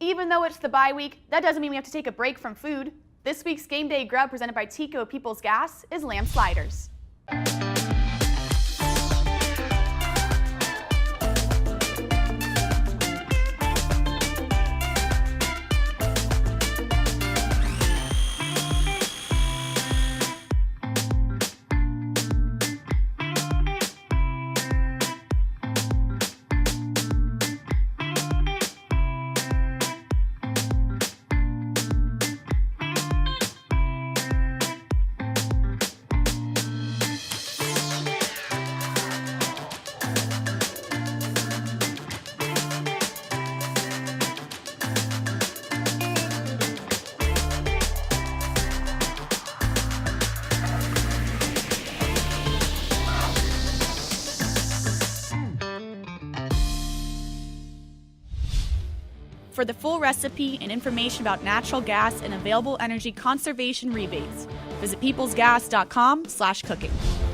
Even though it's the bye week, that doesn't mean we have to take a break from food. This week's Game Day Grub, presented by Tico People's Gas, is lamb sliders. For the full recipe and information about natural gas and available energy conservation rebates, visit peoplesgas.com/cooking.